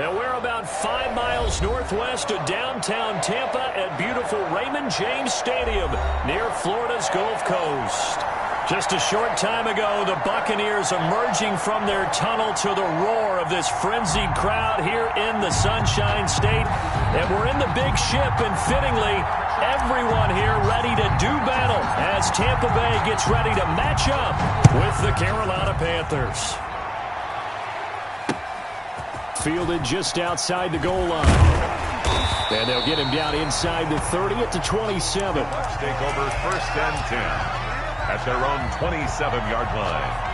And we're about 5 miles northwest of downtown Tampa at beautiful Raymond James Stadium near Florida's Gulf Coast. Just a short time ago, the Buccaneers emerging from their tunnel to the roar of this frenzied crowd here in the Sunshine State. And we're in the big ship, and fittingly, everyone here ready to do battle as Tampa Bay gets ready to match up with the Carolina Panthers. Fielded just outside the goal line. And they'll get him down inside the 30 at the 27. Let's take over 1st and 10 at their own 27-yard line.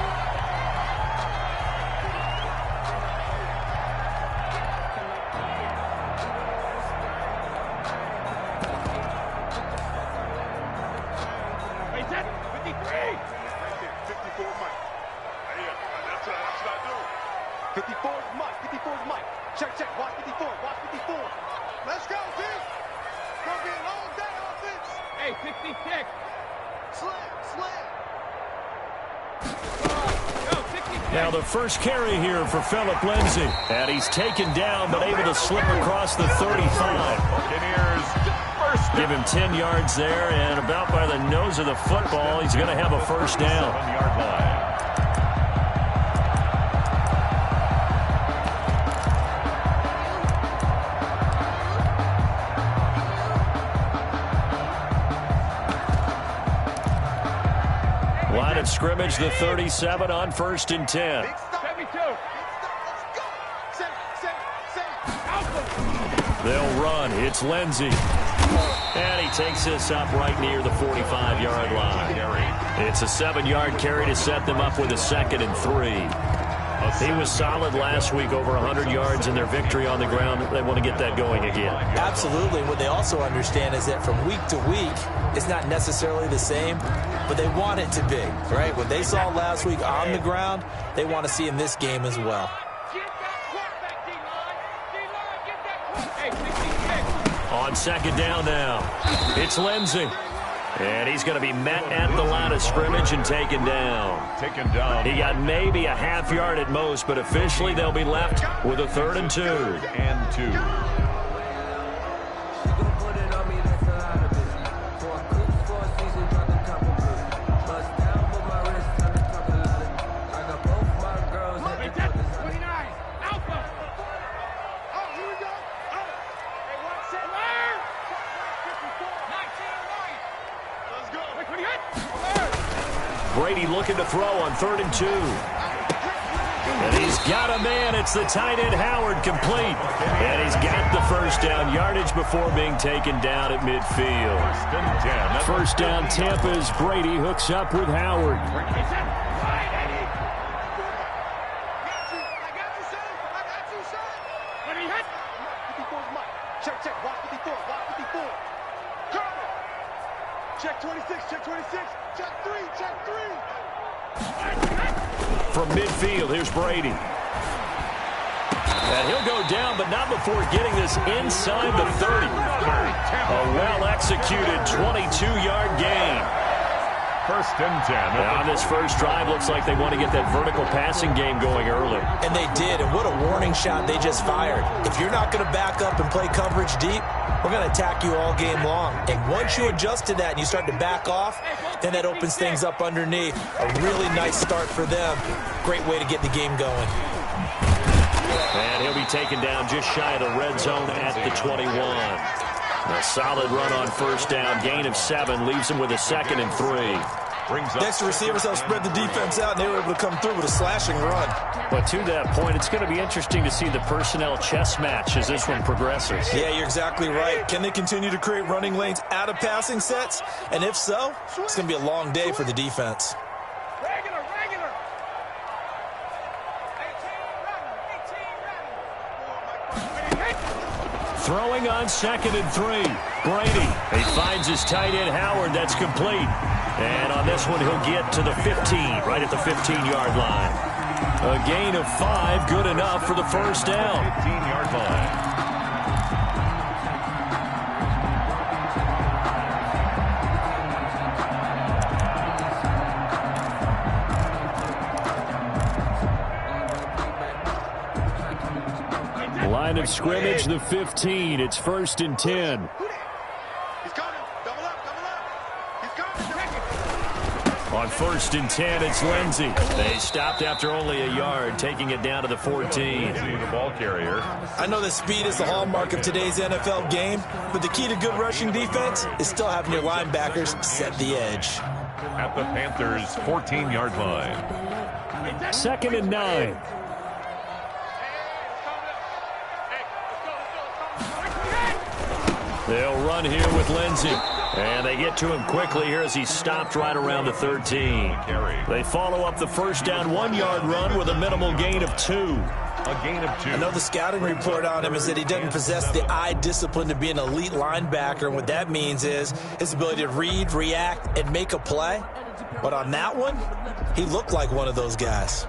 Now the first carry here for Phillip Lindsay. And he's taken down but able to slip across the 35. Give him 10 yards there, and about by the nose of the football, he's going to have a first down. Line of scrimmage, the 37 on 1st and 10. They'll run. It's Lindsay. And he takes this up right near the 45-yard line. It's a 7-yard carry to set them up with a 2nd and 3. He was solid last week, over 100 yards in their victory on the ground. They want to get that going again. Absolutely. What they also understand is that from week to week, it's not necessarily the same, but they want it to be, right? What they saw last week on the ground, they want to see in this game as well. On 2nd down now, it's Lindsay. And he's going to be met at the line of scrimmage and taken down. He got maybe a half yard at most, but officially they'll be left with a 3rd and 2. Brady looking to throw on 3rd and 2. And he's got a man. It's the tight end Howard, complete. And he's got the first down yardage before being taken down at midfield. 1st down Tampa's Brady hooks up with Howard. Check 26, check 26, check 3, check 3. From midfield, here's Brady. And he'll go down, but not before getting this inside the 30. A well-executed 22-yard gain. 1st and 10. Now on this first drive, looks like they want to get that vertical passing game going early. And they did, and what a warning shot they just fired. If you're not going to back up and play coverage deep, we're going to attack you all game long. And once you adjust to that and you start to back off, then that opens things up underneath. A really nice start for them. Great way to get the game going. And he'll be taken down just shy of the red zone at the 21. A solid run on 1st down. Gain of 7 leaves him with a 2nd and 3. Next, the receivers help spread the defense out, and they were able to come through with a slashing run. But to that point, it's going to be interesting to see the personnel chess match as this one progresses. Yeah, you're exactly right. Can they continue to create running lanes out of passing sets? And if so, it's going to be a long day for the defense. Throwing on 2nd and 3. Brady. He finds his tight end Howard. That's complete. And on this one, he'll get to the 15, right at the 15-yard line. A gain of 5, good enough for the first down. 15-yard line. Line of scrimmage, the 15. It's 1st and 10. He's coming. Double up. He's coming. On 1st and 10, it's Lindsey. They stopped after only a yard, taking it down to the 14. The ball carrier. I know that speed is the hallmark of today's NFL game, but the key to good rushing defense is still having your linebackers set the edge. At the Panthers' 14-yard line. 2nd and 9. They'll run here with Lindsey. And they get to him quickly here as he stopped right around the 13. They follow up the first down 1-yard run with a minimal gain of 2. A gain of 2. I know the scouting report on him is that he doesn't possess the eye discipline to be an elite linebacker. And what that means is his ability to read, react, and make a play. But on that one, he looked like one of those guys.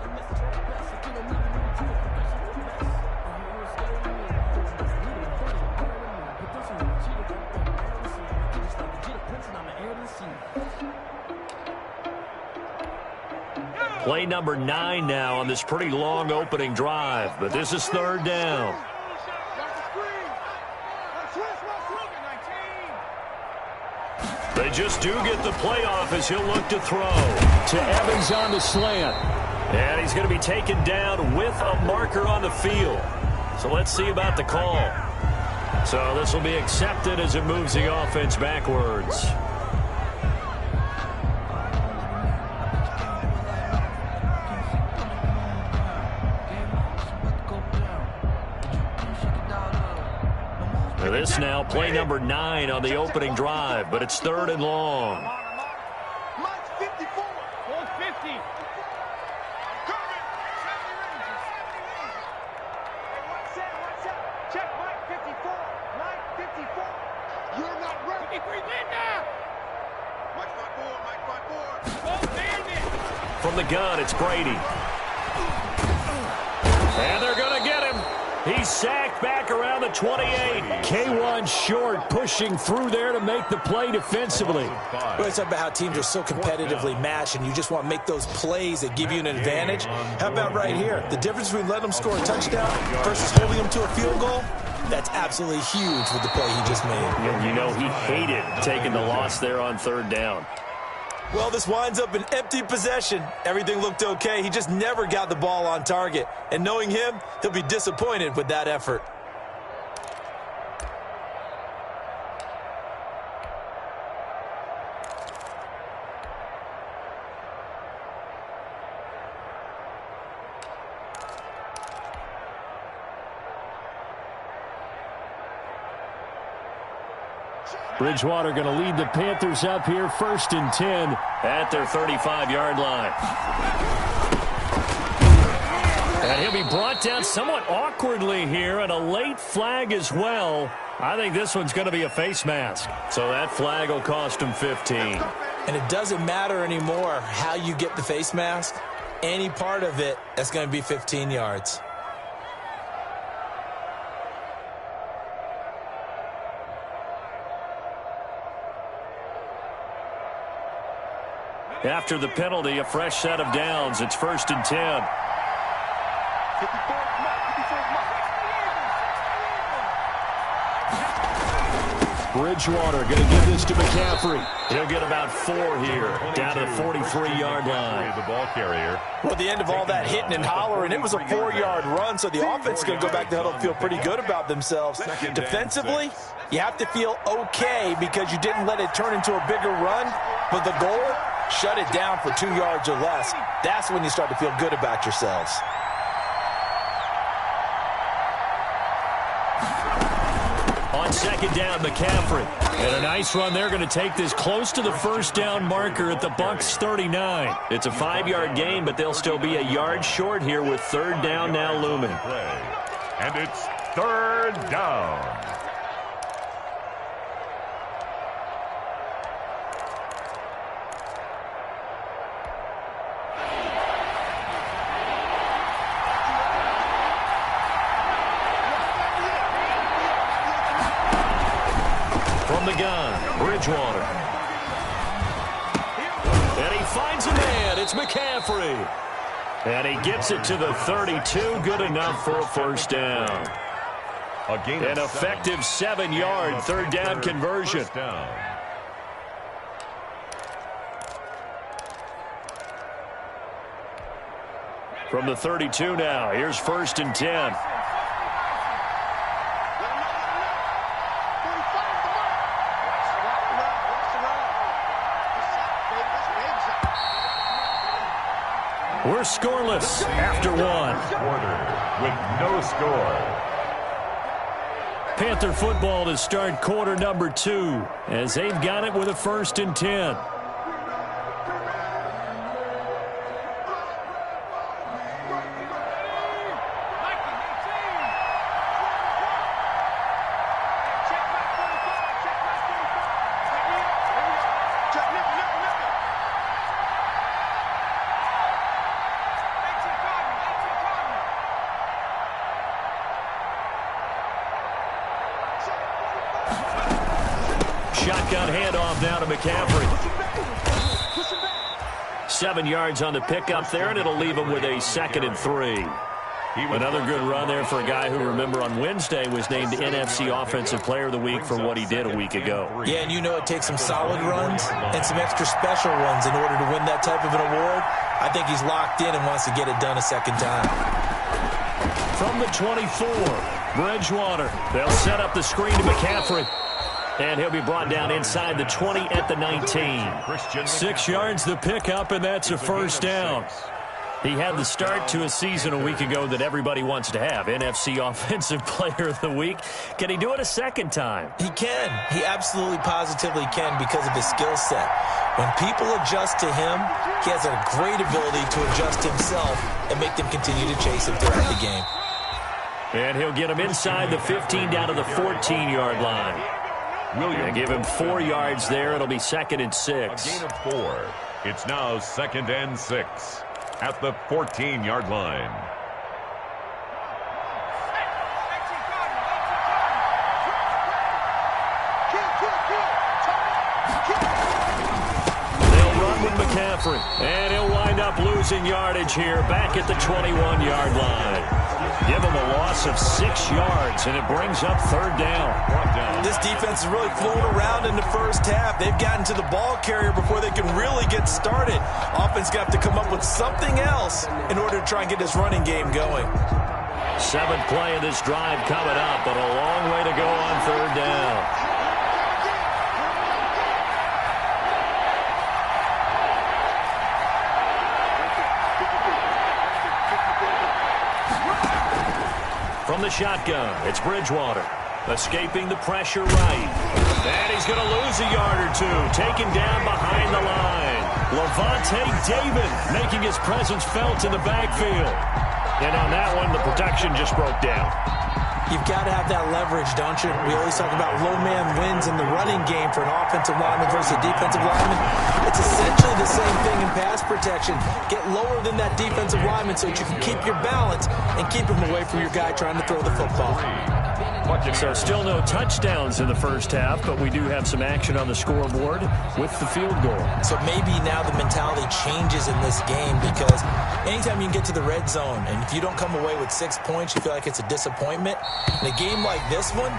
Play number 9 now on this pretty long opening drive, but this is 3rd down. They just do get the play off as he'll look to throw. To Evans on the slant. And he's going to be taken down with a marker on the field. So let's see about the call. So this will be accepted as it moves the offense backwards. This now play number 9 on the opening drive, but it's 3rd and long. Mike's 54. 50. Coming. Check Mike 54. Mike 54. You're not ready. Mike front board. From the gun, it's Brady. And they're going to get him. He's sacked back around the 28. K1 short, pushing through there to make the play defensively. We always talk about how teams are so competitively matched, and you just want to make those plays that give you an advantage. How about right here? The difference between letting them score a touchdown versus holding them to a field goal, that's absolutely huge with the play he just made. You know, he hated taking the loss there on 3rd down. Well, this winds up an empty possession. Everything looked okay. He just never got the ball on target. And knowing him, he'll be disappointed with that effort. Bridgewater going to lead the Panthers up here, 1st and 10 at their 35-yard line. And he'll be brought down somewhat awkwardly here, and a late flag as well. I think this one's going to be a face mask. So that flag will cost him 15. And it doesn't matter anymore how you get the face mask. Any part of it, that's going to be 15 yards. After the penalty, a fresh set of downs. It's 1st and 10. Bridgewater going to give this to McCaffrey. He'll get about 4 here, down to the 43-yard line. The ball carrier. Well, at the end of all that hitting and hollering, it was a 4-yard run, so the offense is going to go back to huddle and feel pretty good about themselves. Defensively, you have to feel okay because you didn't let it turn into a bigger run, but the goal, shut it down for 2 yards or less. That's when you start to feel good about yourselves. On 2nd down, McCaffrey. And a nice run there, going to take this close to the 1st down marker at the Bucs 39. It's a 5-yard gain, but they'll still be a yard short here with 3rd down now looming. And it's 3rd down. The gun, Bridgewater. And he finds a man. It's McCaffrey. And he gets it to the 32. Good enough for a 1st down. A gain An of effective 7-yard third down conversion. First down. From the 32 now, here's 1st and 10. We're scoreless after one. Quarter with no score. Panther football to start quarter number 2 as they've got it with a 1st and 10. Shotgun handoff now to McCaffrey. 7 yards on the pickup there, and it'll leave him with a 2nd and 3. Another good run there for a guy who, remember, on Wednesday was named NFC Offensive Player of the Week for what he did a week ago. Yeah, and you know it takes some solid runs and some extra special runs in order to win that type of an award. I think he's locked in and wants to get it done a second time. From the 24, Bridgewater. They'll set up the screen to McCaffrey. And he'll be brought down inside the 20 at the 19. 6 yards the pickup, and that's a first down. He had the start to a season a week ago that everybody wants to have, NFC Offensive Player of the Week. Can he do it a second time? He can. He absolutely positively can because of his skill set. When people adjust to him, he has a great ability to adjust himself and make them continue to chase him throughout the game. And he'll get him inside the 15 down to the 14-yard line. And give him 4 yards there. It'll be 2nd and 6. A gain of 4. It's now 2nd and 6 at the 14-yard line. They'll run with McCaffrey. And he'll wind up losing yardage here back at the 21-yard line. Give him a loss of 6 yards, and it brings up 3rd down. This defense is really flown around in the first half. They've gotten to the ball carrier before they can really get started. Offense got to come up with something else in order to try and get this running game going. 7th play of this drive coming up, but a long way to go on 3rd down. From the shotgun, it's Bridgewater. Escaping the pressure right. And he's going to lose a yard or 2. Taken down behind the line. Levante David making his presence felt in the backfield. And on that one, the protection just broke down. You've got to have that leverage, don't you? We always talk about low man wins in the running game for an offensive lineman versus a defensive lineman. It's essentially the same thing in pass protection. Get lower than that defensive lineman so that you can keep your balance and keep him away from your guy trying to throw the football. So still no touchdowns in the first half, but we do have some action on the scoreboard with the field goal. So maybe now the mentality changes in this game because anytime you can get to the red zone and if you don't come away with 6 points, you feel like it's a disappointment. In a game like this one,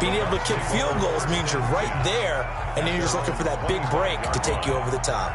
being able to kick field goals means you're right there, and then you're just looking for that big break to take you over the top.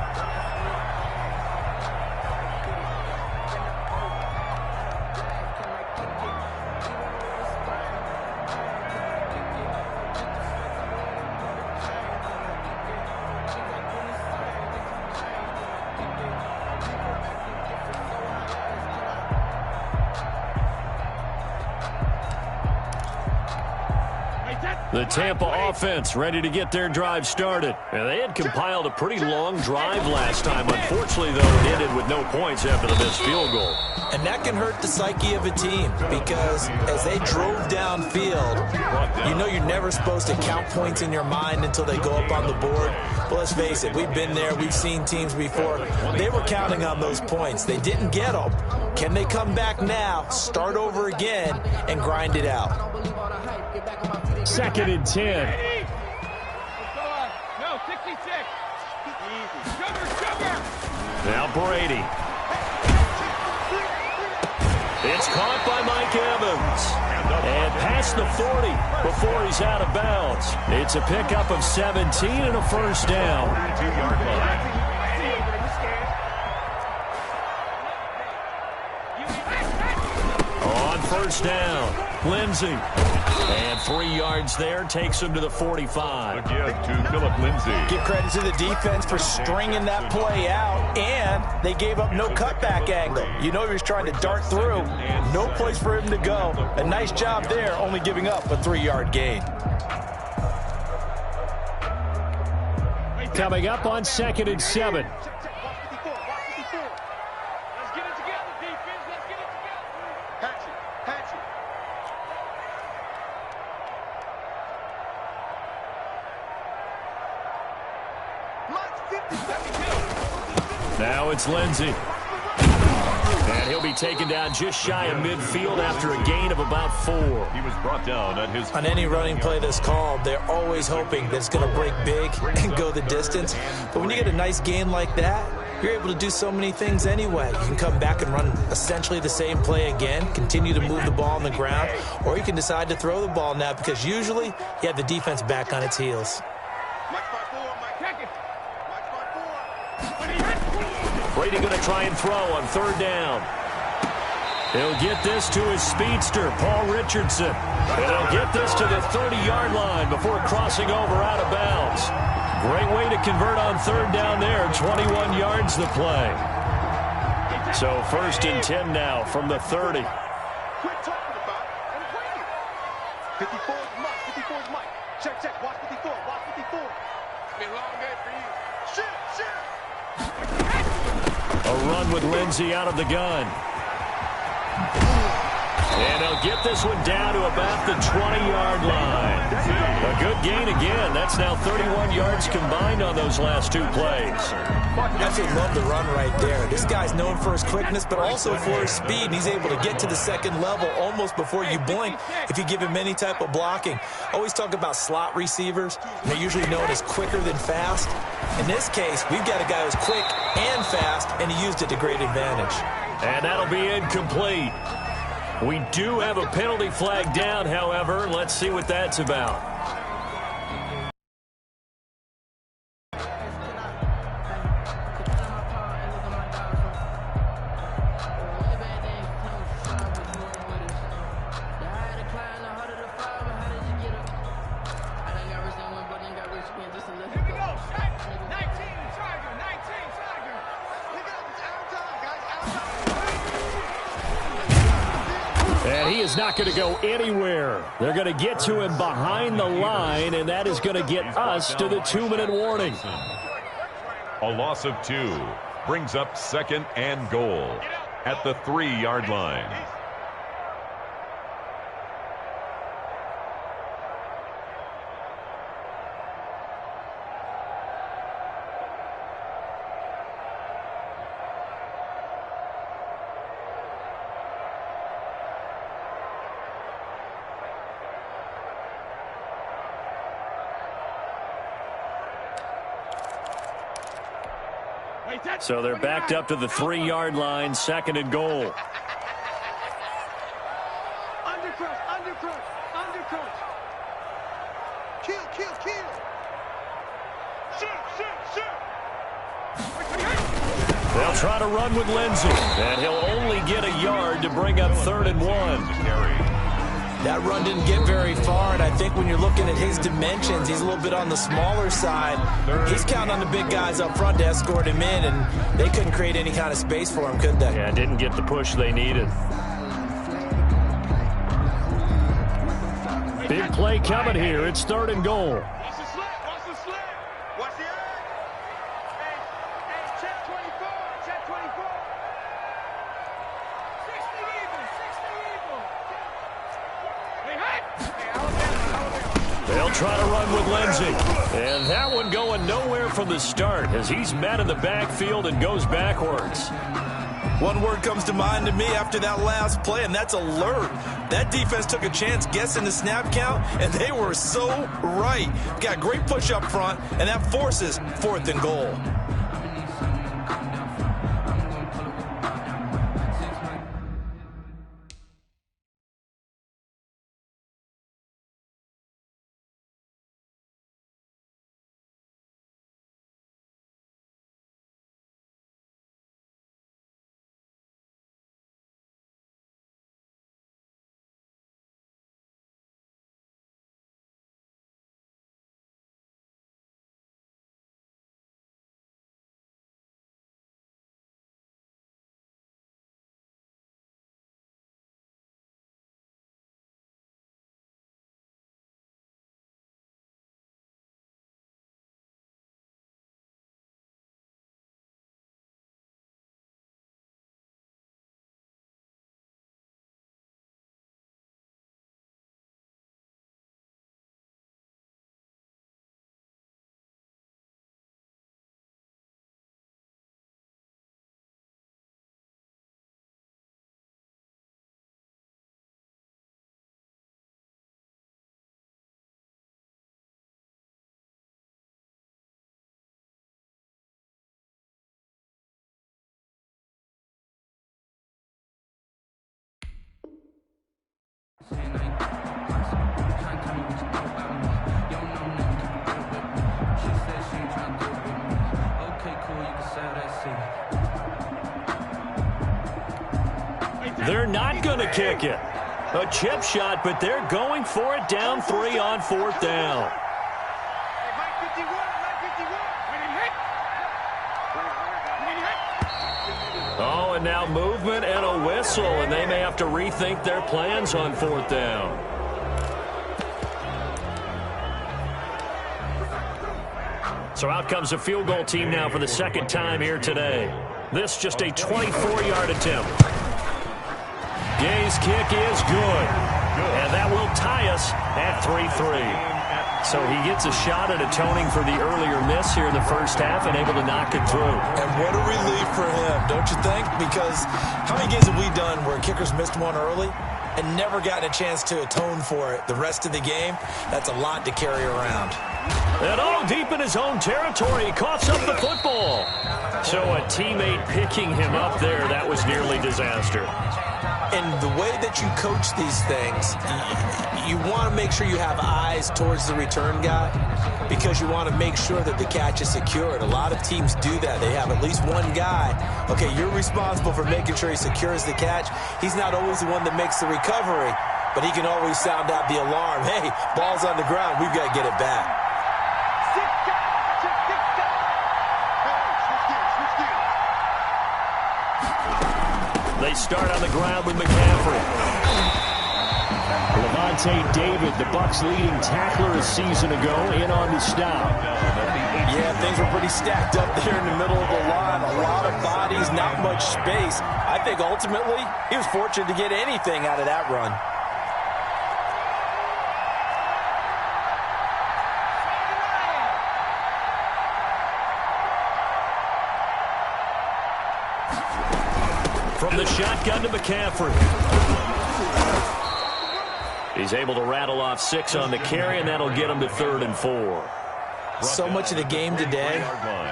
The Tampa offense ready to get their drive started. And they had compiled a pretty long drive last time. Unfortunately, though, it ended with no points after the missed field goal. And that can hurt the psyche of a team because as they drove downfield, you know you're never supposed to count points in your mind until they go up on the board. But let's face it, we've been there. We've seen teams before. They were counting on those points. They didn't get them. Can they come back now, start over again, and grind it out? 2nd and 10. No, 66. Now Brady. It's caught by Mike Evans. And pass past the 40 before he's out of bounds. It's a pickup of 17 and a first down. 32-yard line. On first down, Lindsey. And 3 yards there takes him to the 45. A give to Philip Lindsay. Give credit to the defense for stringing that play out, and they gave up no cutback angle. You know he was trying to dart through. No place for him to go. A nice job there, only giving up a 3-yard gain. Coming up on 2nd and 7. Now it's Lindsey. And he'll be taken down just shy of midfield after a gain of about 4. He was brought down at his... On any running play that's called, they're always hoping that it's going to break big and go the distance. But when you get a nice gain like that, you're able to do so many things anyway. You can come back and run essentially the same play again, continue to move the ball on the ground, or you can decide to throw the ball now because usually you have the defense back on its heels. Brady going to try and throw on 3rd down. He'll get this to his speedster, Paul Richardson. And he'll get this to the 30-yard line before crossing over out of bounds. Great way to convert on 3rd down there. 21 yards the play. So 1st and 10 now from the 30. Quit talking about it and bring it. 54 is Mike. 54 is Mike. Check, check. Watch 54. Watch 54. It's been a long day for you. Shit, shit. A run with Lindsey out of the gun. And they'll get this one down to about the 20-yard line. A good gain again. That's now 31 yards combined on those last 2 plays. Absolutely love the run right there. This guy's known for his quickness, but also for his speed. And he's able to get to the 2nd level almost before you blink if you give him any type of blocking. Always talk about slot receivers. They're usually known as quicker than fast. In this case, we've got a guy who's quick and fast, and he used it to great advantage. And that'll be incomplete. We do have a penalty flag down, however. Let's see what that's about. And he is not going to go anywhere. They're going to get to him behind the line, and that is going to get us to the 2-minute warning. A loss of 2 brings up 2nd and goal at the 3-yard line. So they're backed up to the 3-yard line, 2nd and goal. Undercrush, undercrush, undercrush. Kill, kill, kill. Shoot, shoot, shoot. They'll try to run with Lindsey, and he'll only get a yard to bring up 3rd and 1. That run didn't get very far, and I think when you're looking at his dimensions, he's a little bit on the smaller side. He's counting on the big guys up front to escort him in, and they couldn't create any kind of space for him, could they? Yeah, didn't get the push they needed. Big play coming here. It's 3rd and goal. Watch the slip, watch the slip. Watch the edge. Hey, check 24, check 24. 60 even, 60 even. They'll try to run with Lindsey. And that one going nowhere from the start as he's met in the backfield and goes backwards. One word comes to mind to me after that last play, and that's alert. That defense took a chance guessing the snap count, and they were so right. Got great push up front, and that forces 4th and goal. They're not going to kick it. A chip shot, but they're going for it down 3 on 4th down. Oh, and now movement and a whistle, and they may have to rethink their plans on 4th down. So out comes a field goal team now for the second time here today. This just a 24-yard attempt. Gay's kick is good. And that will tie us at 3-3. So he gets a shot at atoning for the earlier miss here in the first half and able to knock it through. And what a relief for him, don't you think? Because how many games have we done where kickers missed one early and never gotten a chance to atone for it the rest of the game? That's a lot to carry around. And all deep in his own territory, he coughs up the football. So a teammate picking him up there, that was nearly disaster. And the way that you coach these things, you want to make sure you have eyes towards the return guy because you want to make sure that the catch is secured. A lot of teams do that. They have at least one guy. Okay, you're responsible for making sure he secures the catch. He's not always the one that makes the recovery, but he can always sound out the alarm. Hey, ball's on the ground. We've got to get it back. They start on the ground with McCaffrey. Levante David, the Bucs' leading tackler a season ago, in on the stop. Yeah, things were pretty stacked up there in the middle of the line. A lot of bodies, not much space. I think ultimately he was fortunate to get anything out of that run. From the shotgun to McCaffrey. He's able to rattle off 6 on the carry, and that'll get him to 3rd and 4. So much of the game today,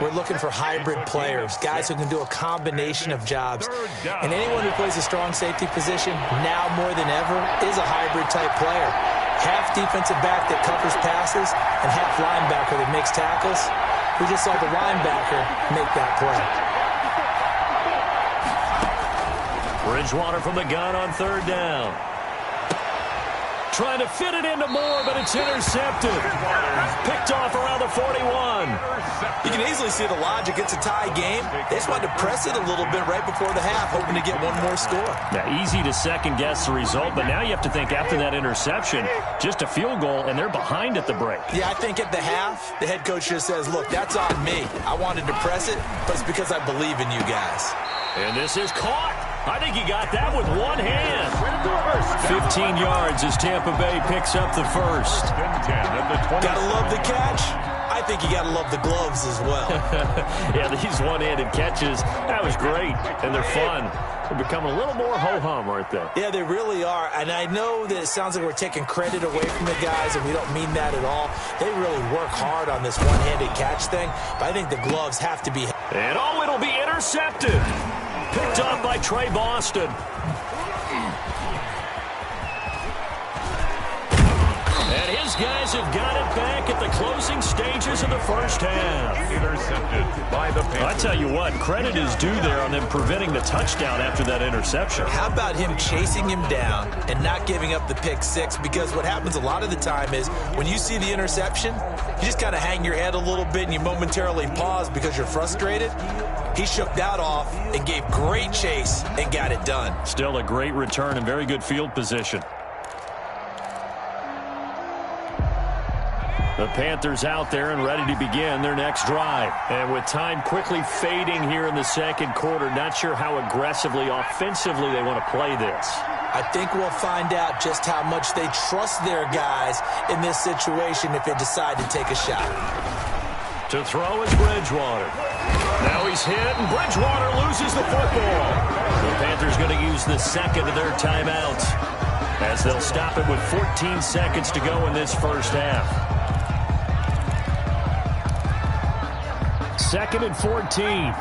we're looking for hybrid players, guys who can do a combination of jobs. And anyone who plays a strong safety position, now more than ever, is a hybrid-type player. Half defensive back that covers passes, and half linebacker that makes tackles. We just saw the linebacker make that play. Bridgewater from the gun on 3rd down. Trying to fit it into Moore, but it's intercepted. Picked off around the 41. You can easily see the logic. It's a tie game. They just wanted to press it a little bit right before the half, hoping to get one more score. Now, easy to second-guess the result, but now you have to think after that interception, just a field goal, and they're behind at the break. Yeah, I think at the half, the head coach just says, look, that's on me. I wanted to press it, but it's because I believe in you guys. And this is caught. I think he got that with one hand. 15 yards as Tampa Bay picks up the first. Gotta love the catch. I think you gotta love the gloves as well. Yeah, these one-handed catches, that was great, and they're fun. They're becoming a little more ho-hum, aren't they? Yeah, they really are. And I know that it sounds like we're taking credit away from the guys, and we don't mean that at all. They really work hard on this one-handed catch thing, but I think the gloves have to be. And oh, it'll be intercepted. Picked off by Trey Boston. And his guys have got it back at the closing stages of the first half. Intercepted by the Panthers. I tell you what, credit is due there on them preventing the touchdown after that interception. How about him chasing him down and not giving up the pick six? Because what happens a lot of the time is when you see the interception, you just kind of hang your head a little bit and you momentarily pause because you're frustrated. He shook that off and gave great chase and got it done. Still a great return and very good field position. The Panthers out there and ready to begin their next drive. And with time quickly fading here in the second quarter, not sure how aggressively, offensively they want to play this. I think we'll find out just how much they trust their guys in this situation if they decide to take a shot. To throw is Bridgewater. Now he's hit, and Bridgewater loses the football. The Panthers going to use the second of their timeouts as they'll stop it with 14 seconds to go in this first half. 2nd and 14.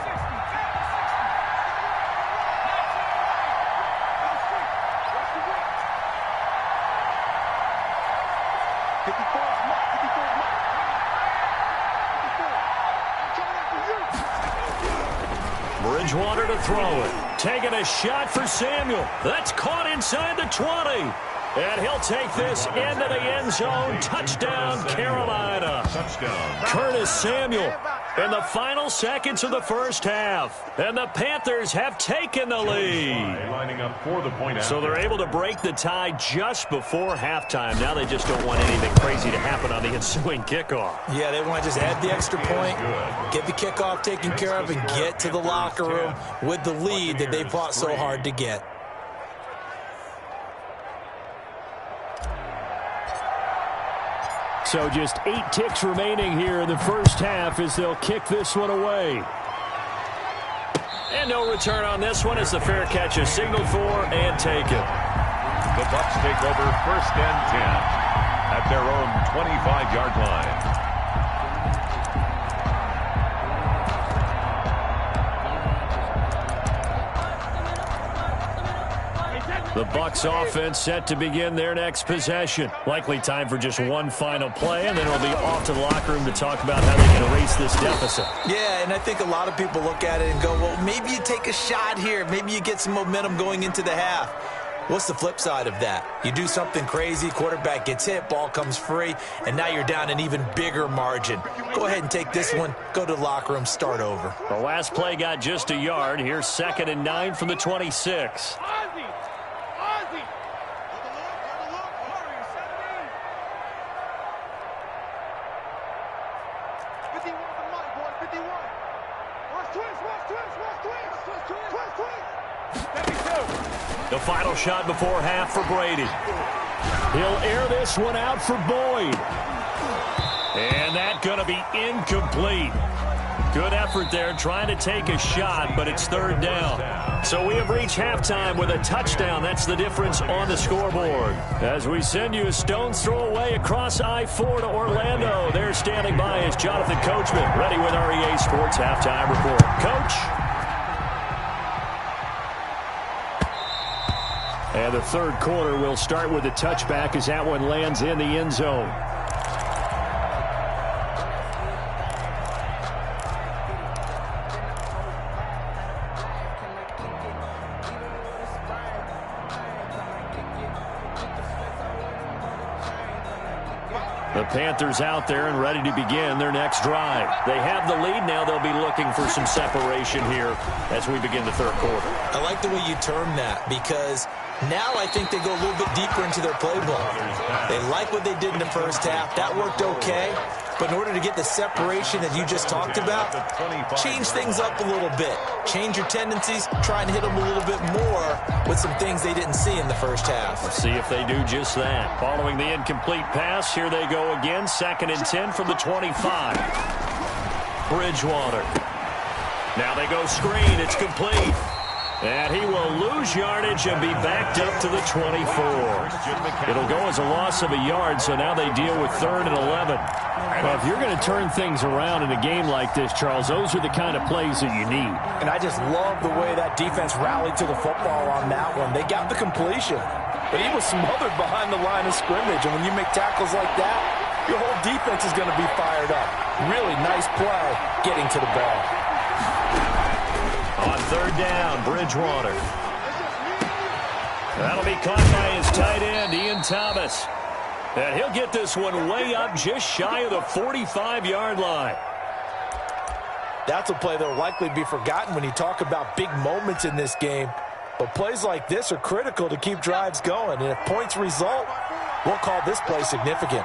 Bridgewater to throw it. taking a shot for Samuel. That's caught inside the 20. And he'll take this into the end zone. Touchdown, Carolina. Touchdown. Curtis Samuel in the final seconds of the first half. And the Panthers have taken the lead. Lining up for the point So they're able to break the tie just before halftime. Now they just don't want anything crazy to happen on the ensuing kickoff. Yeah, they want to just add the extra point, get the kickoff taken care of, and get to the locker room with the lead that they fought so hard to get. So just 8 ticks remaining here in the first half as they'll kick this one away. And no return on this one as the fair catch is signaled for and taken. The Bucs take over 1st and 10 at their own 25-yard line. The Bucs offense set to begin their next possession. Likely time for just one final play, and then it'll be off to the locker room to talk about how they can erase this deficit. Yeah, and I think a lot of people look at it and go, well, maybe you take a shot here. Maybe you get some momentum going into the half. What's the flip side of that? You do something crazy, quarterback gets hit, ball comes free, and now you're down an even bigger margin. Go ahead and take this one, go to the locker room, start over. The last play got just a yard. Here's 2nd and 9 from the 26. The final shot before half for Brady. He'll air this one out for Boyd. And that's going to be incomplete. Good effort there trying to take a shot, but it's 3rd down. So we have reached halftime with a touchdown. That's the difference on the scoreboard. As we send you a stone's throw away across I-4 to Orlando. There standing by is Jonathan Coachman, ready with our EA Sports Halftime Report. Coach? And the 3rd quarter will start with a touchback as that one lands in the end zone. The Panthers out there and ready to begin their next drive. They have the lead now. They'll be looking for some separation here as we begin the 3rd quarter. I like the way you term that because now I think they go a little bit deeper into their playbook. They like what they did in the first half. That worked okay. But in order to get the separation that you just talked about, change things up a little bit. Change your tendencies, try and hit them a little bit more with some things they didn't see in the first half. Let's see if they do just that. Following the incomplete pass, here they go again. 2nd and 10 from the 25. Bridgewater. Now they go screen. It's complete. And he will lose yardage and be backed up to the 24. It'll go as a loss of a yard, so now they deal with 3rd and 11. Well, if you're going to turn things around in a game like this, Charles, those are the kind of plays that you need. And I just love the way that defense rallied to the football on that one. They got the completion, but he was smothered behind the line of scrimmage. And when you make tackles like that, your whole defense is going to be fired up. Really nice play getting to the ball. On 3rd down, Bridgewater. That'll be caught by his tight end, Ian Thomas. And he'll get this one way up just shy of the 45-yard line. That's a play that will likely be forgotten when you talk about big moments in this game. But plays like this are critical to keep drives going. And if points result, we'll call this play significant.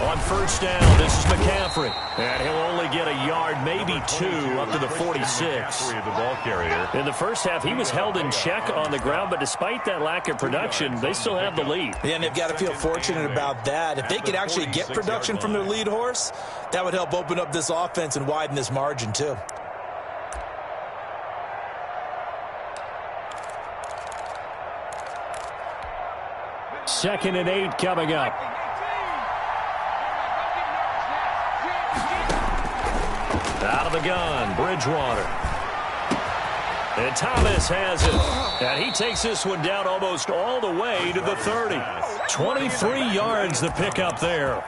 On 1st down, this is McCaffrey. And he'll only get a yard, maybe 2, up to the 46. The ball carrier. In the first half, he was held in check on the ground, but despite that lack of production, they still have the lead. Yeah, and they've got to feel fortunate about that. If they could actually get production from their lead horse, that would help open up this offense and widen this margin, too. Second and 8 coming up. Out of the gun, Bridgewater. And Thomas has it. And he takes this one down almost all the way to the 30. 23 yards the pickup there.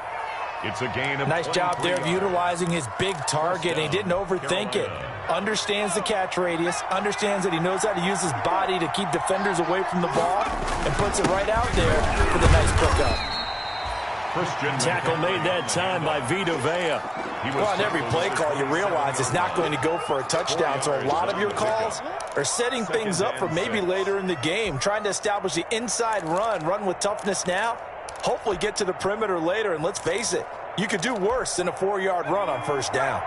It's a gain of Nice job there of 23 utilizing his big target, and he didn't overthink it. Understands the catch radius, understands that he knows how to use his body to keep defenders away from the ball, and puts it right out there for the nice pickup. Tackle made that time by Vita Vea. Well, on every play call, you realize it's not going to go for a touchdown, so a lot of your calls are setting things up for maybe later in the game, trying to establish the inside run with toughness now, hopefully get to the perimeter later, and let's face it, you could do worse than a 4-yard run on first down.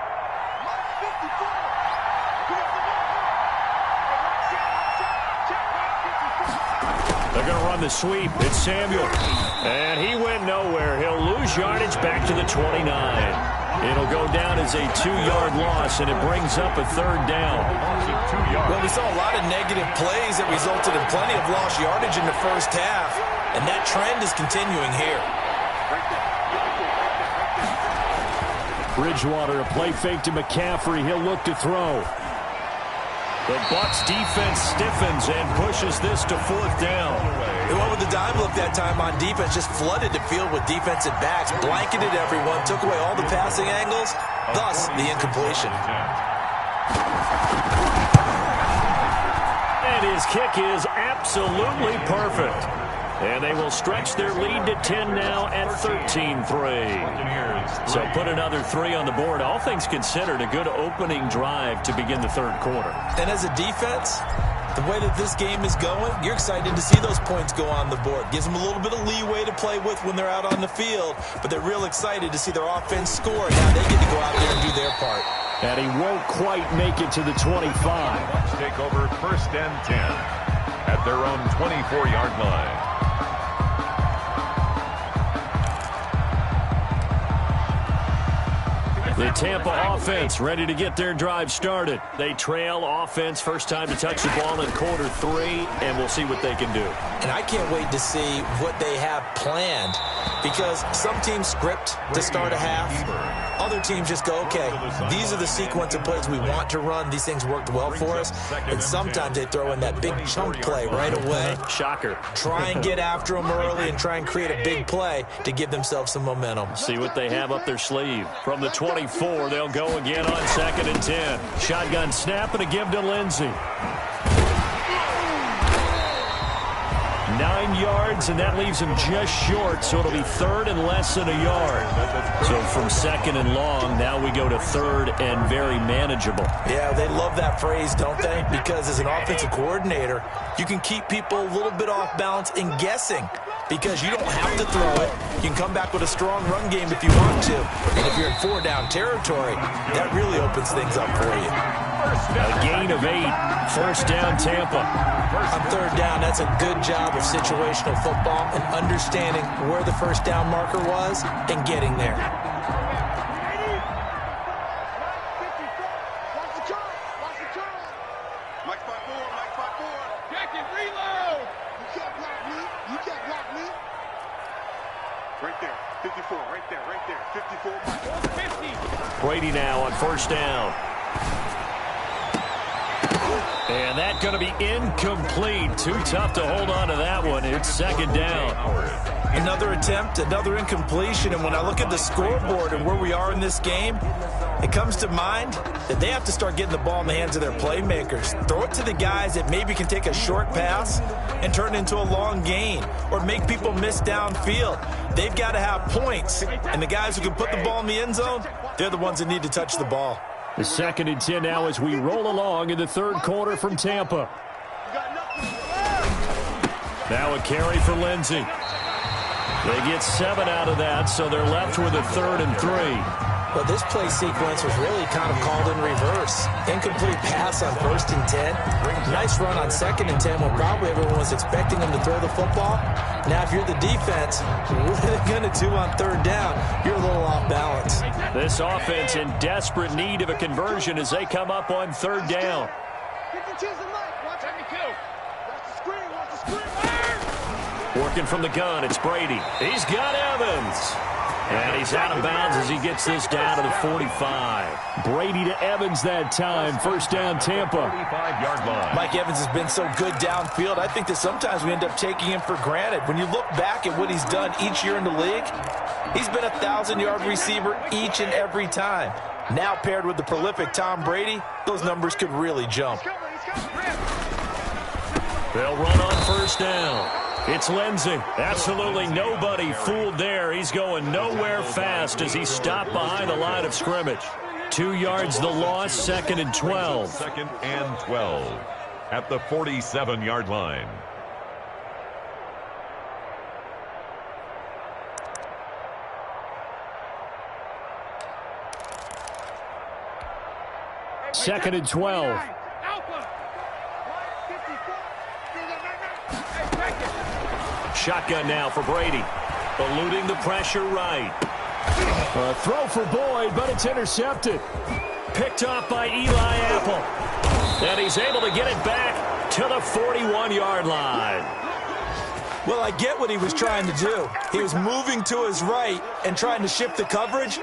They're going to run the sweep. It's Samuel. And he went nowhere. He'll lose yardage back to the 29. It'll go down as a 2-yard loss, and it brings up a third down. Well, we saw a lot of negative plays that resulted in plenty of lost yardage in the first half, and that trend is continuing here. Bridgewater, a play fake to McCaffrey. He'll look to throw. The Bucs defense stiffens and pushes this to fourth down. They went with the dime look that time on defense, just flooded the field with defensive backs, blanketed everyone, took away all the passing angles, thus the incompletion. And his kick is absolutely perfect. And they will stretch their lead to 10 now at 13-3. So put another 3 on the board. All things considered, a good opening drive to begin the third quarter. And as a defense, the way that this game is going, you're excited to see those points go on the board. Gives them a little bit of leeway to play with when they're out on the field, but they're real excited to see their offense score. Now they get to go out there and do their part. And he won't quite make it to the 25. Bucs take over first and 10 at their own 24-yard line. The Tampa offense ready to get their drive started. They trail offense, first time to touch the ball in quarter 3, and we'll see what they can do. And I can't wait to see what they have planned, because some teams script to start a half. Other teams just go, okay, these are the sequence of plays we want to run. These things worked well for us. And sometimes they throw in that big chunk play right away. Shocker. Try and get after them early and try and create a big play to give themselves some momentum. See what they have up their sleeve. From the 24, they'll go again on 2nd and 10. Shotgun snap and a give to Lindsey. 9 yards, and that leaves him just short, so it'll be 3rd and less than a yard. So from 2nd and long, now we go to 3rd and very manageable. Yeah, they love that phrase, don't they? Because as an offensive coordinator, you can keep people a little bit off balance and guessing, because you don't have to throw it. You can come back with a strong run game if you want to. And if you're in 4-down territory, that really opens things up for you. A gain of 8. First down, Tampa. On 3rd down, that's a good job of situational football and understanding where the first down marker was and getting there. Right there, 54, right there, 54. 50. Brady now on first down. And that's going to be incomplete. Too tough to hold on to that one. It's 2nd down. Another attempt, another incompletion, and when I look at the scoreboard and where we are in this game, it comes to mind that they have to start getting the ball in the hands of their playmakers. Throw it to the guys that maybe can take a short pass and turn it into a long gain or make people miss downfield. They've got to have points, and the guys who can put the ball in the end zone, they're the ones that need to touch the ball. The 2nd and 10 now as we roll along in the third quarter from Tampa. Now a carry for Lindsey. They get 7 out of that, so they're left with a 3rd and 3. Well, this play sequence was really kind of called in reverse. Incomplete pass on 1st and 10. Nice run on 2nd and 10 when probably everyone was expecting them to throw the football. Now, if you're the defense, what are they going to do on 3rd down? You're a little off balance. This offense in desperate need of a conversion as they come up on 3rd down. Working from the gun, it's Brady. He's got Evans. And he's out of bounds as he gets this down to the 45. Brady to Evans that time. First down, Tampa. 45-yard line. Mike Evans has been so good downfield. I think that sometimes we end up taking him for granted. When you look back at what he's done each year in the league, He's been a 1,000-yard receiver each and every time. Now paired with the prolific Tom Brady, those numbers could really jump. They'll run on first down. It's Lindsey. Absolutely nobody fooled there. He's going nowhere fast as he stopped behind the line of scrimmage. 2 yards the loss, 2nd and 12. 2nd and 12 at the 47-yard line. Second and 12. Shotgun now for Brady. Eluding the pressure right. A throw for Boyd, but it's intercepted. Picked off by Eli Apple. And he's able to get it back to the 41-yard line. Well, I get what he was trying to do. He was moving to his right and trying to shift the coverage,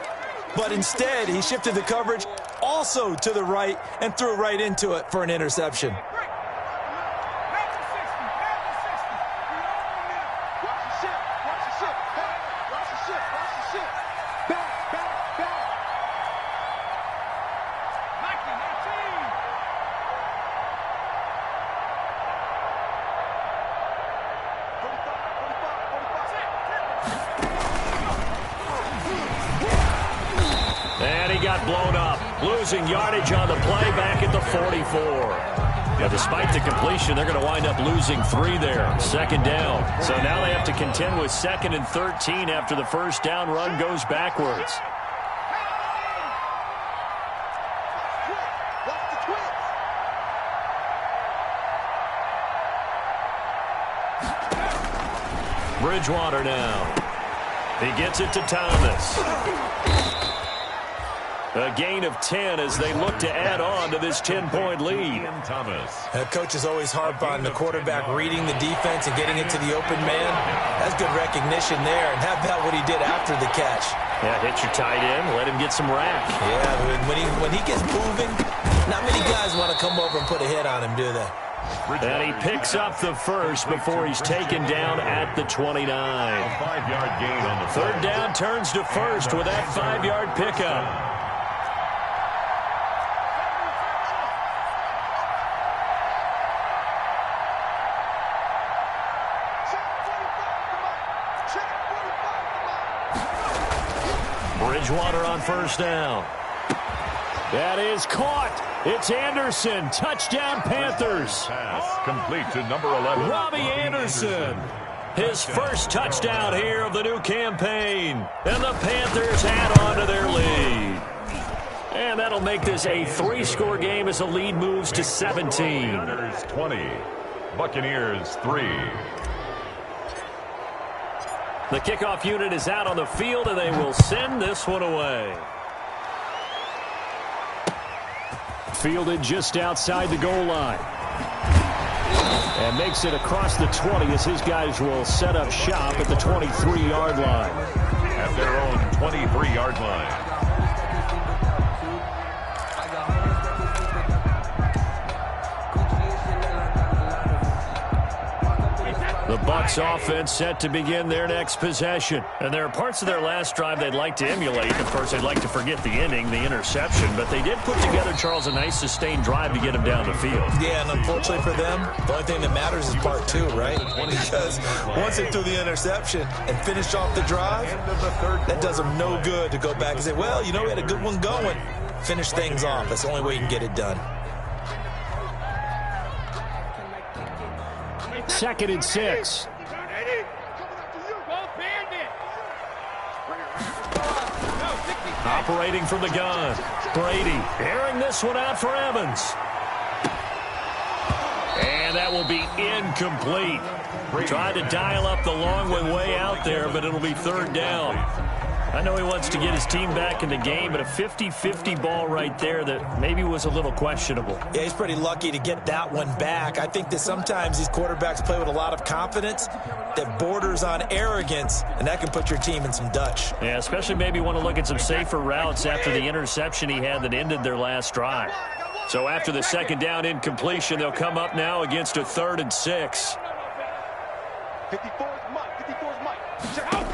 but instead he shifted the coverage also to the right and threw right into it for an interception. Blown up, losing yardage on the play back at the 44. Now, despite the completion, they're going to wind up losing 3 there. 2nd down. So now they have to contend with 2nd and 13 after the first down run goes backwards. Bridgewater now. He gets it to Thomas. A gain of 10 as they look to add on to this 10-point lead. Thomas. Coaches always harp on the quarterback reading the defense and getting it to the open man. That's good recognition there. And how about what he did after the catch? Yeah, hit your tight end, let him get some rack. Yeah, when he gets moving, not many guys want to come over and put a hit on him, do they? And he picks up the first before he's taken down at the 29. A 5-yard gain on the 3rd down turns to first with that 5-yard pickup. Bridgewater on first down. That is caught. It's Anderson. Touchdown, Panthers. Pass complete to number 11. Robbie Anderson. His first touchdown here of the new campaign. And the Panthers add on to their lead. And that'll make this a 3-score game as the lead moves to 17. Panthers 20. Buccaneers 3. The kickoff unit is out on the field, and they will send this one away. Fielded just outside the goal line. And makes it across the 20 as his guys will set up shop at the 23-yard line. At their own 23-yard line. The Bucs offense set to begin their next possession. And there are parts of their last drive they'd like to emulate. Of course, they'd like to forget the inning, the interception. But they did put together, Charles, a nice sustained drive to get him down the field. Yeah, and unfortunately for them, the only thing that matters is part 2, right? Because once they threw the interception and finished off the drive, that does them no good to go back and say, well, you know, we had a good one going. Finish things off. That's the only way you can get it done. 2nd and 6. Operating from the gun. Brady airing this one out for Evans. And that will be incomplete. Tried to dial up the long one way out there, but it'll be 3rd down. I know he wants to get his team back in the game, but a 50-50 ball right there that maybe was a little questionable. Yeah, he's pretty lucky to get that one back. I think that sometimes these quarterbacks play with a lot of confidence that borders on arrogance, and that can put your team in some Dutch. Yeah, especially maybe want to look at some safer routes after the interception he had that ended their last drive. So after the 2nd down incompletion, they'll come up now against a 3rd and 6. 54's Mike. 54's Mike. Check out.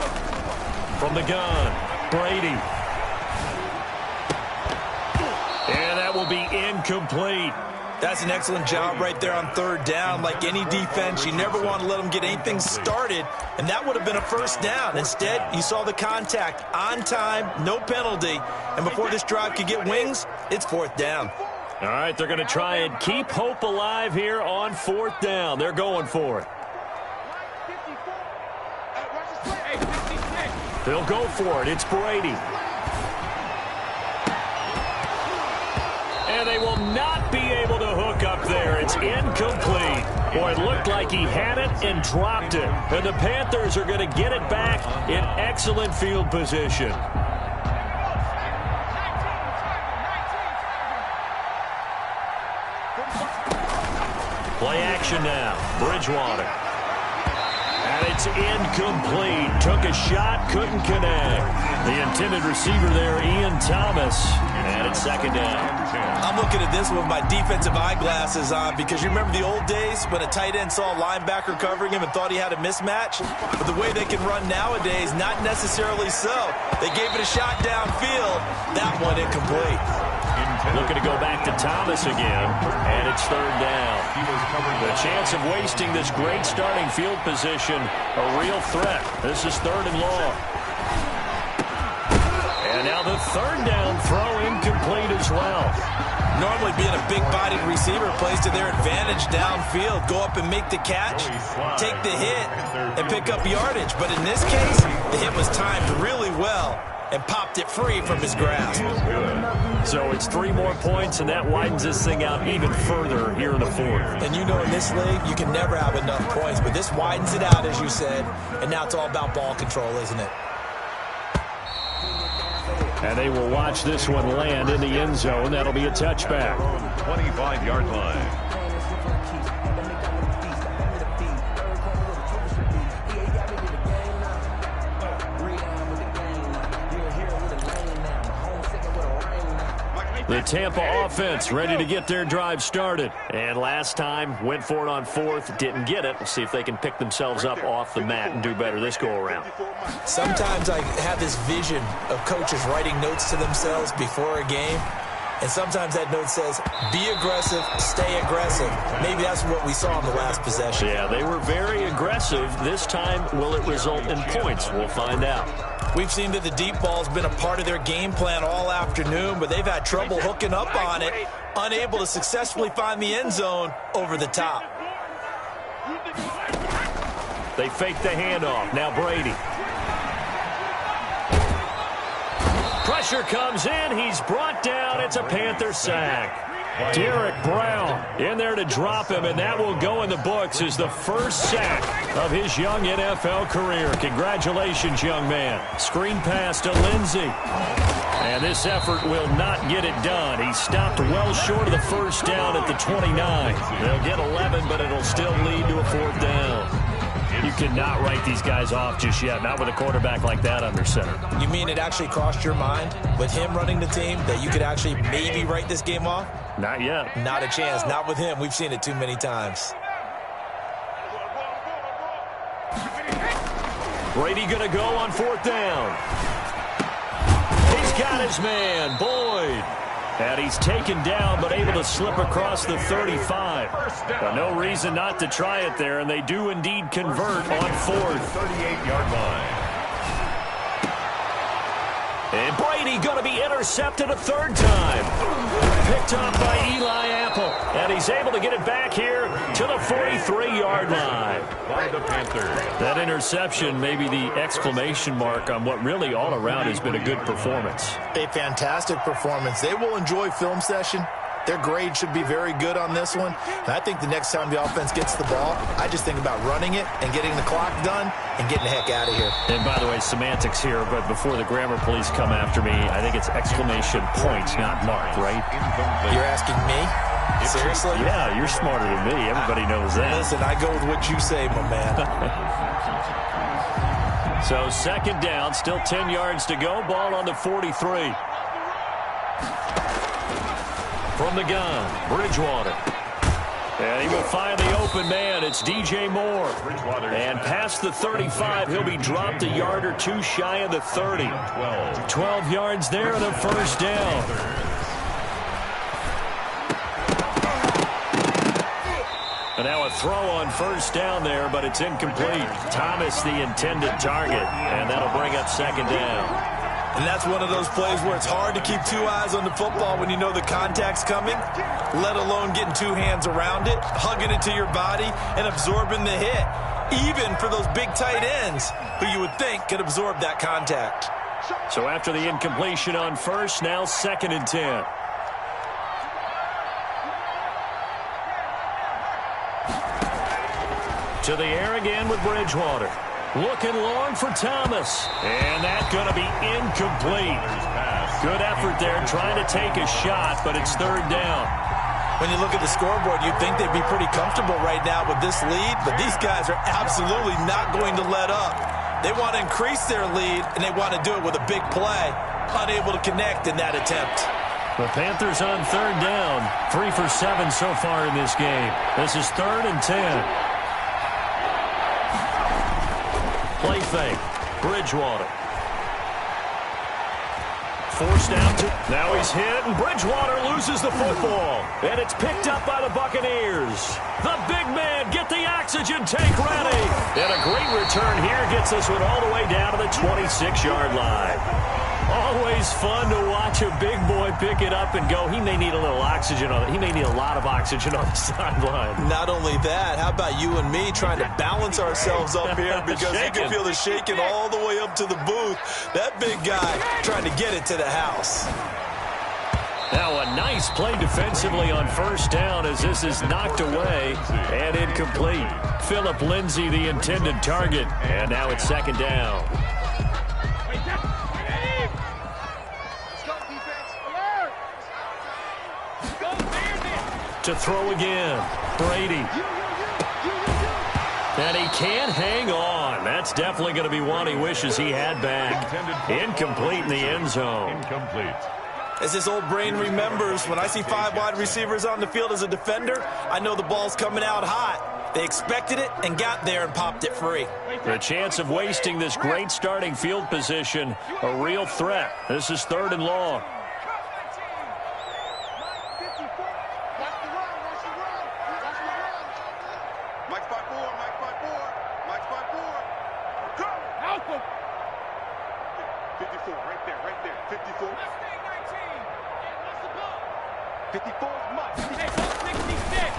From the gun, Brady. And that will be incomplete. That's an excellent job right there on third down. Like any defense, you never want to let them get anything started, and that would have been a first down. Instead, you saw the contact on time, no penalty, and before this drive could get wings, it's fourth down. All right, they're going to try and keep hope alive here on fourth down. They're going for it. They'll go for it. It's Brady. And they will not be able to hook up there. It's incomplete. Boy, it looked like he had it and dropped it. And the Panthers are going to get it back in excellent field position. Play action now. Bridgewater. And it's incomplete. Took a shot, couldn't connect. The intended receiver there, Ian Thomas. And it's second down. I'm looking at this with my defensive eyeglasses on because you remember the old days when a tight end saw a linebacker covering him and thought he had a mismatch? But the way they can run nowadays, not necessarily so. They gave it a shot downfield. That one incomplete. Looking to go back to Thomas again, and it's third down. The chance of wasting this great starting field position, a real threat. This is third and long. And now the third down throw incomplete as well. Normally being a big-bodied receiver plays to their advantage downfield. Go up and make the catch, take the hit, and pick up yardage. But in this case, the hit was timed really well and popped it free from his grasp. So it's 3 more points, and that widens this thing out even further here in the fourth. And you know in this league, you can never have enough points, but this widens it out, as you said, and now it's all about ball control, isn't it? And they will watch this one land in the end zone. That'll be a touchback. 25-yard line. The Tampa offense ready to get their drive started. And last time, went for it on fourth, didn't get it. We'll see if they can pick themselves up off the mat and do better this go-around. Sometimes I have this vision of coaches writing notes to themselves before a game. And sometimes that note says, be aggressive, stay aggressive. Maybe that's what we saw in the last possession. Yeah, they were very aggressive. This time, will it result in points? We'll find out. We've seen that the deep ball's been a part of their game plan all afternoon, but they've had trouble hooking up on it, unable to successfully find the end zone over the top. They fake the handoff. Now Brady. Pressure comes in. He's brought down. It's a Panther sack. Derek Brown in there to drop him, and that will go in the books as the first sack of his young NFL career. Congratulations, young man. Screen pass to Lindsey. And this effort will not get it done. He stopped well short of the first down at the 29. They'll get 11, but it'll still lead to a fourth down. You cannot write these guys off just yet, not with a quarterback like that under center. You mean it actually crossed your mind with him running the team that you could actually maybe write this game off? Not yet. Not a chance. Not with him. We've seen it too many times. Brady going to go on fourth down. He's got his man, Boyd. And he's taken down, but able to slip across the 35. But no reason not to try it there, and they do indeed convert on fourth. 38-yard line. And Brady going to be intercepted a third time. Picked up by Eli Apple. And he's able to get it back here to the 43-yard line. By the Panthers. That interception may be the exclamation mark on what really all around has been a good performance. A fantastic performance. They will enjoy film session. Their grade should be very good on this one. And I think the next time the offense gets the ball, I just think about running it and getting the clock done and getting the heck out of here. And by the way, semantics here, but before the grammar police come after me, I think it's exclamation point, not mark, right? You're asking me? Seriously? Yeah, you're smarter than me. Everybody knows that. Listen, I go with what you say, my man. So second down, still 10 yards to go. Ball on the 43. From the gun, Bridgewater. And he will find the open man. It's DJ Moore. And past the 35, he'll be dropped a yard or two shy of the 30. 12 yards there and a first down. And now a throw on first down there, but it's incomplete. Thomas the intended target, and that'll bring up second down. And that's one of those plays where it's hard to keep two eyes on the football when you know the contact's coming, let alone getting two hands around it, hugging it to your body, and absorbing the hit, even for those big tight ends who you would think could absorb that contact. So after the incompletion on first, now 2nd and 10. To the air again with Bridgewater. Looking long for Thomas. And that's going to be incomplete. Good effort there trying to take a shot, but it's 3rd down. When you look at the scoreboard, you'd think they'd be pretty comfortable right now with this lead, but these guys are absolutely not going to let up. They want to increase their lead, and they want to do it with a big play. Unable to connect in that attempt. The Panthers on 3rd down. 3 for 7 so far in this game. This is 3rd and 10. Play fake. Bridgewater. Forced out to... Now he's hit, and Bridgewater loses the football. And it's picked up by the Buccaneers. The big man, get the oxygen tank ready. And a great return here gets this one all the way down to the 26-yard line. Always fun to watch a big boy pick it up and go. He may need a little oxygen on it. He may need a lot of oxygen on the sideline. Not only that, how about you and me trying to balance ourselves up here because you can feel the shaking all the way up to the booth. That big guy trying to get it to the house. Now a nice play defensively on first down as this is knocked away and incomplete. Phillip Lindsay the intended target, and now it's 2nd down. To throw again, Brady. And he can't hang on. That's definitely going to be one he wishes he had back. Incomplete in the end zone. Incomplete. As his old brain remembers, when I see 5 wide receivers on the field as a defender, I know the ball's coming out hot. They expected it and got there and popped it free. The chance of wasting this great starting field position, a real threat. This is 3rd and long.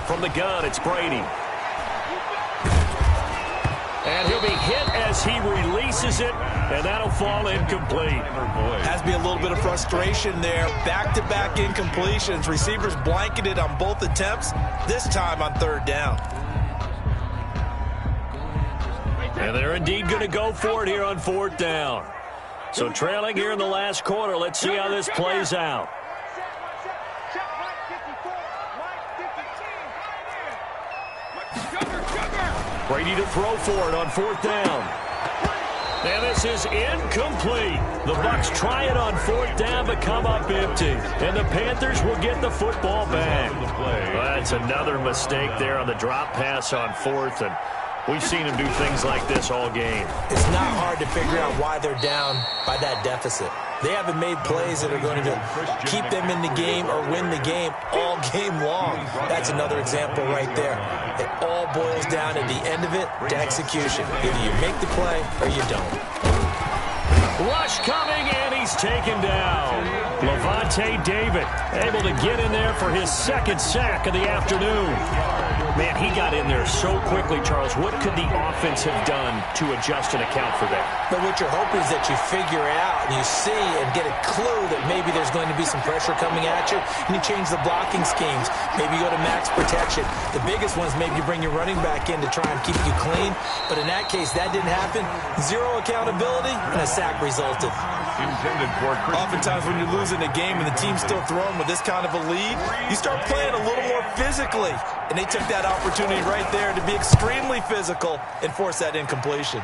From the gun, it's Brady. And he'll be hit as he releases it, and that'll fall incomplete. Has to be a little bit of frustration there. Back-to-back incompletions. Receivers blanketed on both attempts, this time on 3rd down. And they're indeed going to go for it here on 4th down. So trailing here in the last quarter, let's see how this plays out. Brady to throw for it on 4th down. And this is incomplete. The Bucs try it on 4th down but come up empty. And the Panthers will get the football back. That's another mistake there on the drop pass on 4th. And we've seen him do things like this all game. It's not hard to figure out why they're down by that deficit. They haven't made plays that are going to keep them in the game or win the game all game long. That's another example right there. It all boils down at the end of it to execution. Either you make the play or you don't. Rush coming, and he's taken down. Levante David able to get in there for his 2nd sack of the afternoon. Man, he got in there so quickly, Charles. What could the offense have done to adjust and account for that? But what you're hoping is that you figure out and you see and get a clue that maybe there's going to be some pressure coming at you, and you change the blocking schemes. Maybe you go to max protection. The biggest ones, maybe you bring your running back in to try and keep you clean. But in that case, that didn't happen. Zero accountability, and a sack resulted. Oftentimes when you're losing a game and the team's still throwing with this kind of a lead, you start playing a little more physically. And they took that opportunity right there to be extremely physical and force that incompletion.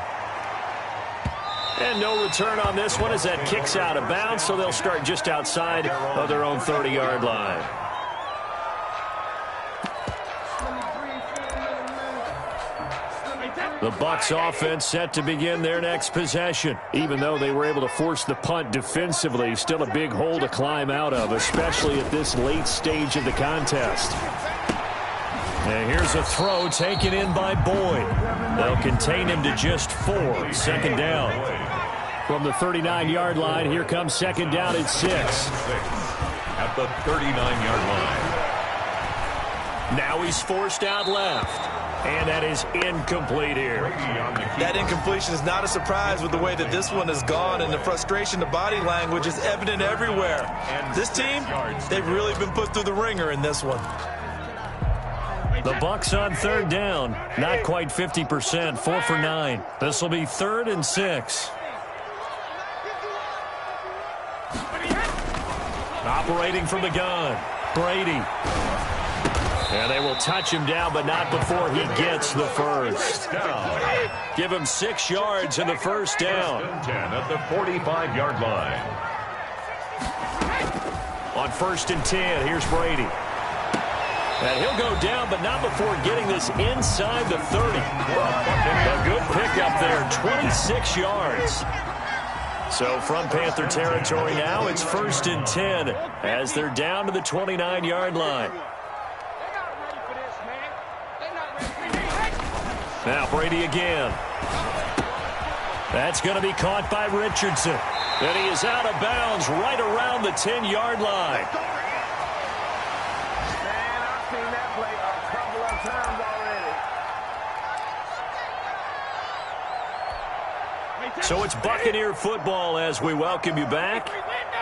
And no return on this one as that kicks out of bounds, so they'll start just outside of their own 30-yard line. The Bucs offense set to begin their next possession. Even though they were able to force the punt defensively, still a big hole to climb out of, especially at this late stage of the contest. And here's a throw taken in by Boyd. They'll contain him to just 4. 2nd down. From the 39-yard line, here comes 2nd down at 6. At the 39-yard line. Now he's forced out left. And that is incomplete here. That incompletion is not a surprise with the way that this one has gone, and the frustration, the body language is evident everywhere. This team, they've really been put through the ringer in this one. The Bucs on 3rd down. Not quite 50%, 4 for 9. This will be 3rd and 6. Operating from the gun, Brady. And they will touch him down, but not before he gets the first. Give him 6 yards in the first down. 10 at the 45-yard line. On 1st and 10, here's Brady. And he'll go down, but not before getting this inside the 30. A good pickup there, 26 yards. So from Panther territory now, it's 1st and 10 as they're down to the 29-yard line. Now Brady again. That's going to be caught by Richardson. And he is out of bounds right around the 10-yard line. So it's Buccaneer football as we welcome you back.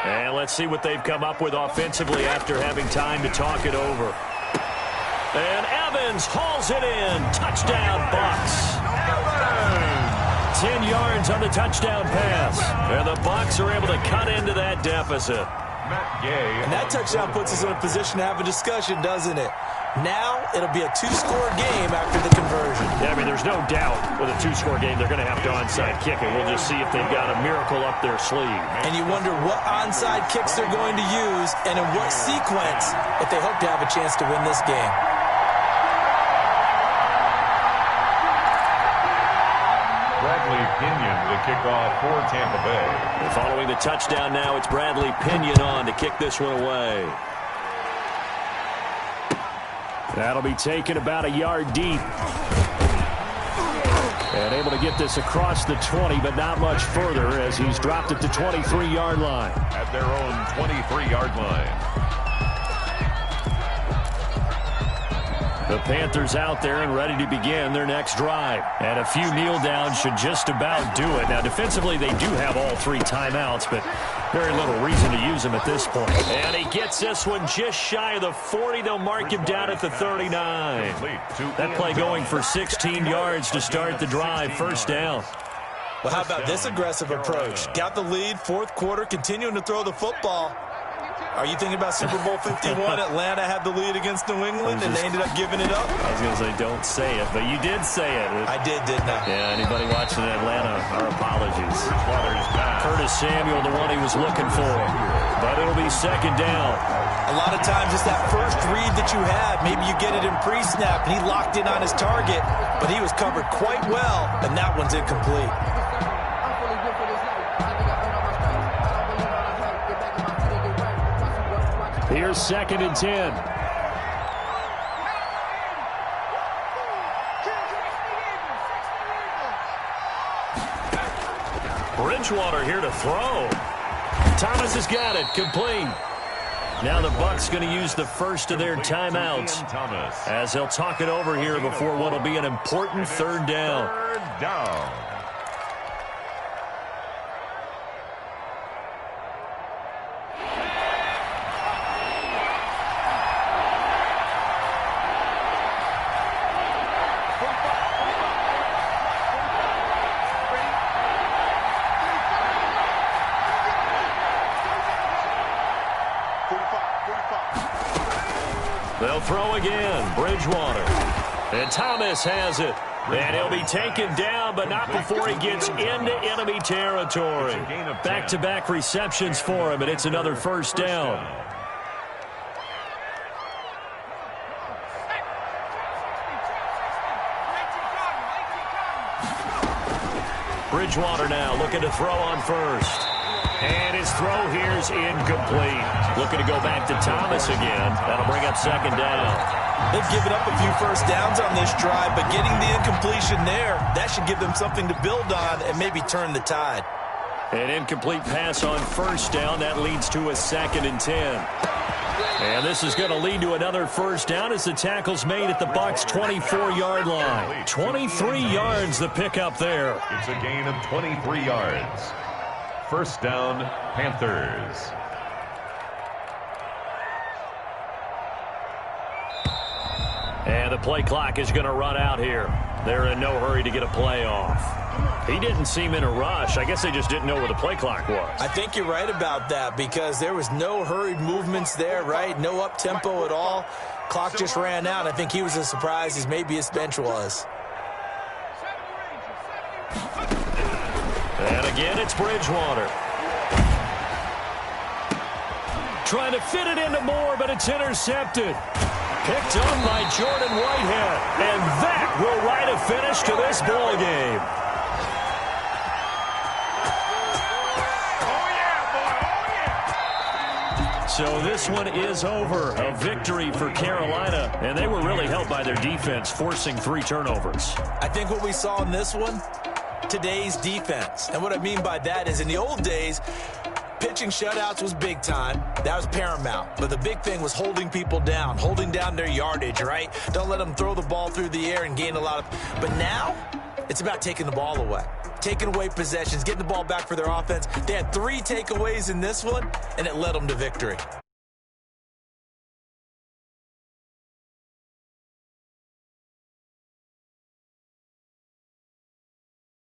And let's see what they've come up with offensively after having time to talk it over. And Evans hauls it in. Touchdown, Bucs. 10 yards on the touchdown pass. And the Bucs are able to cut into that deficit. And that touchdown puts us in a position to have a discussion, doesn't it? Now it'll be a 2-score game after the conversion. Yeah, I mean, there's no doubt with a 2-score game they're going to have to onside kick it. We'll just see if they've got a miracle up their sleeve. And you wonder what onside kicks they're going to use and in what sequence if they hope to have a chance to win this game. Bradley Pinion, the kickoff for Tampa Bay. And following the touchdown now, it's Bradley Pinion on to kick this one away. That'll be taken about a yard deep. And able to get this across the 20, but not much further as he's dropped at the 23-yard line. At their own 23-yard line. The Panthers out there and ready to begin their next drive. And a few kneel downs should just about do it. Now, defensively, they do have all 3 timeouts, but very little reason to use them at this point. And he gets this one just shy of the 40. They'll mark him down at the 39. That play going for 16 yards to start the drive. 1st down. Well, how about this aggressive approach? Got the lead, 4th quarter, continuing to throw the football. Are you thinking about Super Bowl 51? Atlanta had the lead against New England, and they ended up giving it up? I was going to say, don't say it, but you did say it. I did, didn't I? Yeah, anybody watching Atlanta, our apologies. Curtis Samuel, the one he was looking for. But it'll be 2nd down. A lot of times it's that first read that you have. Maybe you get it in pre-snap, and he locked in on his target, but he was covered quite well, and that one's incomplete. Here's 2nd and 10. Bridgewater here to throw. Thomas has got it, complete. Now the Bucs going to use the first of their timeouts as they'll talk it over here before what will be an important 3rd down. 3rd down. They'll throw again. Bridgewater. And Thomas has it. And he'll be taken down, but not before he gets into enemy territory. Back-to-back receptions for him, and it's another 1st down. Bridgewater now looking to throw on first. And his throw here's incomplete. Looking to go back to Thomas again. That'll bring up second down. They've given up a few first downs on this drive, but getting the incompletion there, that should give them something to build on and maybe turn the tide. An incomplete pass on first down. That leads to a 2nd and 10. And this is going to lead to another first down as the tackle's made at the Bucs' 24-yard line. 23 yards the pickup there. It's a gain of 23 yards. First down, Panthers. And the play clock is going to run out here. They're in no hurry to get a play off. He didn't seem in a rush. I guess they just didn't know where the play clock was. I think you're right about that because there was no hurried movements there, right? No up-tempo at all. Clock just ran out. I think he was as surprised as maybe his bench was. And again, it's Bridgewater. Trying to fit it into Moore, but it's intercepted. Picked up by Jordan Whitehead. And that will write a finish to this ball game. So this one is over. A victory for Carolina. And they were really helped by their defense, forcing 3 turnovers. I think what we saw in this one, today's defense. And what I mean by that is in the old days, pitching shutouts was big time. That was paramount. But the big thing was holding people down, holding down their yardage, right? Don't let them throw the ball through the air and gain a lot of... But now, it's about taking the ball away. Taking away possessions, getting the ball back for their offense. They had 3 takeaways in this one, and it led them to victory.